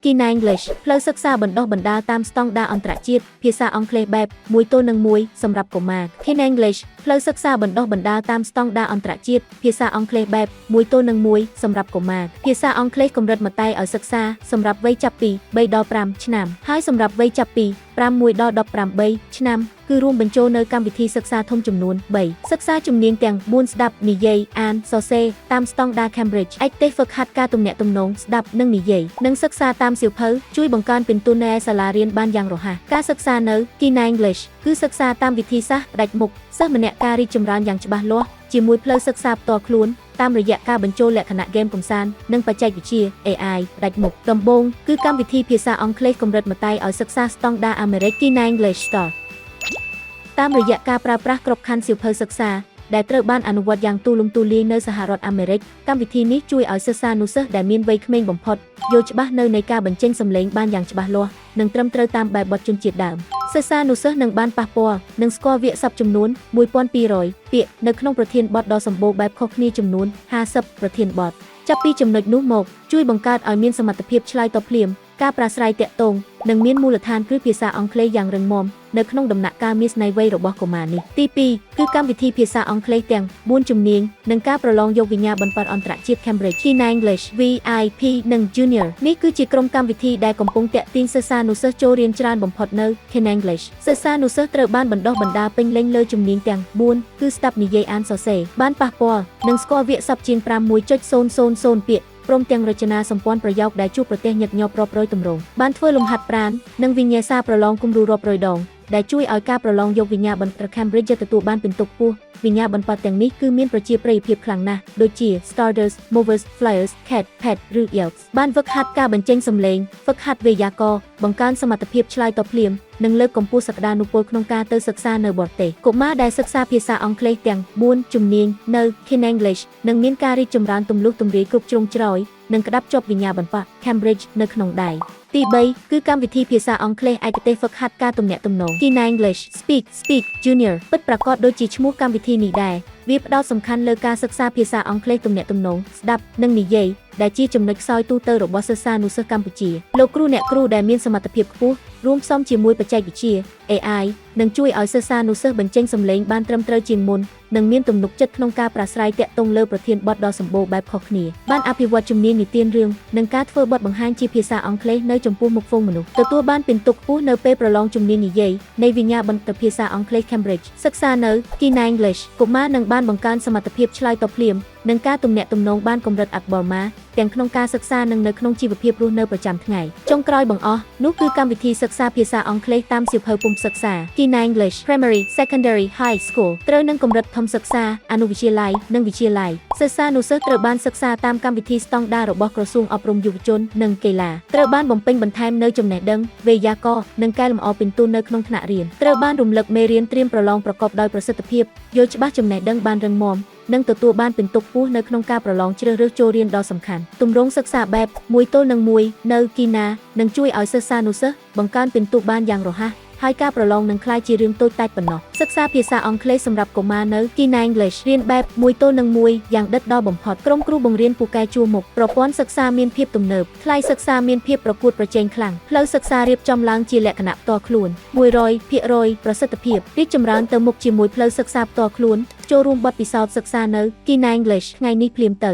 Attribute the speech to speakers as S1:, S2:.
S1: Kina English ផ្លូវសិក្សាបណ្ដុះបណ្ដាលតាមស្តង់ដារអន្តរជាតិភាសាអង់គ្លេសបែប1:1សម្រាប់កុមារ Kina English ផ្លូវសិក្សាបណ្ដុះបណ្ដាលតាមស្តង់ដារអន្តរជាតិភាសាអង់គ្លេសបែប1:1សម្រាប់កុមារភាសាអង់គ្លេសកម្រិតមត្តេយ្យឲ្យសិក្សាសម្រាប់វ័យចាប់ពី3ដល់5ឆ្នាំហើយសម្រាប់វ័យចាប់ពី5ដល់18ឆ្នាំគឺរួមបញ្ចូលនៅកម្មវិធីសិក្សាធំចំនួន3សិក្សាជំនាញទាំង4ស្ដាប់និយាយអានសរសេរតាមស្តង់ដារ Cambridge ឯកទេសហ្វឹកហាត់ការទំនាក់ទំនងស្ដាប់និងនិយាយនិងសិក្សាតាមសៀវភៅជួយបង្កើនពិន្ទុនៅសាលារៀនបានយ៉ាងរហ័សការសិក្សានៅ Kina English គឺសិក្សាតាមវិធីសាស្ត្រផ្ដាច់មុខសិស្សម្នាក់ការរីកចម្រើនយ៉ាងច្បាស់លាស់ជាមួយផ្លូវសិក្សាផ្ទាល់ខ្លួនតាមរយៈការបញ្ចូលលក្ខណៈហ្គេមកម្សាន្តនិងបច្ចេកវិទ្យា AI ផ្ដាច់មុខដំបូងគឺកម្មវិធីភាសាអង់គ្លេសកម្រិតមត្តេយ្យឲ្យសិក្សាស្តង់ដារអាមេរិក Kina English Store តាមរយៈការប្រើប្រាស់ក្របខ័ណ្ឌសៀវភៅសិក្សាដែលត្រូវបានអនុវត្តយ៉ាងទូលំទូលាយនៅសហរដ្ឋអាមេរិកកម្មវិធីនេះជួយឲ្យសិស្សានុសិស្សដែលមានវ័យក្មេងបំផុតយល់ច្បាស់នៅនៃការបញ្ចេញសំឡេងបានយ៉ាងច្បាស់លាស់និងត្រឹមត្រូវតាមបែបបទជនជាតិដើមសិស្សានុសិស្សនឹងបានប៉ះពាល់និងស្គាល់វាក្យសព្ទចំនួន1200ពាក្យនៅក្នុងប្រធានបទដ៏សម្បូរបែបខុសគ្នាចំនួន50ប្រធានបទចាប់ពីចំណុចនោះមកជួយបង្កើតឲ្យមានសមត្ថភាពឆ្លើយតបភ្លាមការប្រាស្រ័យទាក់ទងនិងមានមូលដ្ឋានគ្រឹះភាសាអង់គ្លេសយ៉ាងរឹងមាំនៅក្នុងដំណាក់កាលមាសនៃវ័យរបស់កុមារនេះទី2គឺកម្មវិធីភាសាអង់គ្លេសទាំង4ជំនាញនិងការប្រឡងយកវិញ្ញាបនបត្រអន្តរជាតិ Cambridge Kina English VIP និង Junior នេះគឺជាក្រុមកម្មវិធីដែលកំពុងទាក់ទាញសិស្សានុសិស្សចូលរៀនច្រើនបំផុតនៅ Kina English សិស្សានុសិស្សត្រូវបានបណ្ដុះបណ្ដាលពេញលេញលើជំនាញទាំង4គឺស្ដាប់និយាយអានសរសេរបានប៉ះពាល់និងស្គាល់វាក្យសព្ទជាង5.000 ពាក្យព្រមទាំងរចនាសម្ព័ន្ធប្រយោគដែលជួបប្រទះញឹកញាប់រាប់រយទម្រង់បានធ្វើលំហាត់ប្រាណនិងវិញ្ញាសាប្រឡងគំរូរាប់រយដងដែលជួយឲ្យការប្រឡងយកវិញ្ញាបនបត្រ Cambridge ទទួលបានពិន្ទុខ្ពស់វិញ្ញាបនបត្រទាំងនេះគឺមានប្រជាប្រិយភាពខ្លាំងណាស់ដូចជា Stardust, Movers, Flyers, Cat, Pet ឬ Yelps បានហ្វឹកហាត់ការបញ្ចេញសំឡេងហ្វឹកហាត់វេយ្យាករណ៍បង្កើនសមត្ថភាពឆ្លើយតបភ្លាមនិងលើកកម្ពស់សក្តានុពលក្នុងការទៅសិក្សានៅបរទេសកុមារដែលសិក្សាភាសាអង់គ្លេសទាំង4ជំនាញនៅ Kina English នឹងមានការរីកចម្រើនទម្លុះទម្លាយគ្រប់ជ្រុងជ្រោយនិងក្តាប់ជាប់វិញ្ញាបនបត្រ Cambridge នៅក្នុងដៃទី3គឺកម្មវិធីភាសាអង់គ្លេសឯកទេសហ្វឹកហាត់ការទំនាក់ទំនង Kina English Speak Junior ពិតប្រាកដដូចជាឈ្មោះកម្មវិធីនេះដែរវាផ្ដោតសំខាន់លើការសិក្សាភាសាអង់គ្លេសទំនាក់ទំនងស្ដាប់និងនិយាយដែលជាចំណុចខ្សោយទូទៅរបស់សិស្សានុសិស្សកម្ពុជាលោកគ្រូអ្នកគ្រូដែលមានសមត្ថភាពខ្ពស់រួមផ្សំជាមួយបច្ចេកវិទ្យា AI នឹងជួយឲ្យសិស្សានុសិស្សបញ្ចេញសំឡេងបានត្រឹមត្រូវជាងមុននិងមានទំនុកចិត្តក្នុងការប្រាស្រ័យទាក់ទងលើប្រធានបទដ៏សម្បូរបែបខុសគ្នាបានអភិវឌ្ឍជំនាញនិទានរឿងនិងការធ្វើបទបង្ហាញជាភាសាអង់គ្លេសនៅចំពោះមុខហ្វូងមនុស្សទទួលបានពិន្ទុខ្ពស់នៅពេលប្រឡងជំនាញនិយាយនៃវិញ្ញាបនបត្រភាសាអង់គ្លេស Cambridge សិក្សានៅ Kina English កុមារនឹងបានបង្កើនសមត្ថភាពឆ្លើយតបភ្លាមនិងការទំនាក់ទំនងបានកម្រិតអាប់បមាទាំងក្នុងការសិក្សានិងនៅក្នុងជីវភាពរស់នៅប្រចាំថ្ងៃចុងក្រោយបង្អស់នោះគឺកម្មវិធីសិក្សាភាសាអង់គ្លេសតាមសៀវភៅពុម្ពសិក្សា Kina English Primary Secondary High School ត្រូវនឹងកម្រិតធំសិក្សាអនុវិទ្យាល័យនិងវិទ្យាល័យសិស្សានុសិស្សត្រូវបានសិក្សាតាមកម្មវិធីស្តង់ដាររបស់ក្រសួងអប់រំយុវជននិងកីឡាត្រូវបានបំពេញបន្ថែមនៅចំណេះដឹងវេយ្យាករណ៍និងកែលម្អពិន្ទុនៅក្នុងថ្នាក់រៀនត្រូវបានរំលឹកមេរៀនត្រៀមប្រឡងប្រកបដោយប្រសិទ្ធភាពយល់ច្បាស់ចំណេះដឹងបានរឹងមាំនិងទទួលបានពិន្ទុខ្ពស់នៅក្នុងការប្រឡងជ្រើសរើសចូលរៀនដ៏សំខាន់ទម្រង់សិក្សាបែប1:1នៅ Kina នឹងជួយឲ្យសិស្សានុសិស្សបង្កើនពិន្ទុបានយ៉ាងរហ័សហើយការប្រឡងនឹងក្លាយជារឿងតូចតាចប៉ុណ្ណោះសិក្សាភាសាអង់គ្លេសសម្រាប់កុមារនៅ Kina English រៀនបែប1:1យ៉ាងដិតដល់បំផុតក្រុមគ្រូបង្រៀនពូកែជួរមុខប្រព័ន្ធសិក្សាមានភាពទំនើបថ្លៃសិក្សាមានភាពប្រកួតប្រជែងខ្លាំងផ្លូវសិក្សារៀបចំឡើងជាលក្ខណៈផ្ទាល់ខ្លួន100%ប្រសិទ្ធភាពរីកចម្រើនទៅមុខជាមួយផ្លូវសិក្សាផ្ទាល់ខ្លួនចូលរួមបទពិសោធន៍សិក្សានៅ Kina English ថ្ងៃនេះភ្លាមទៅ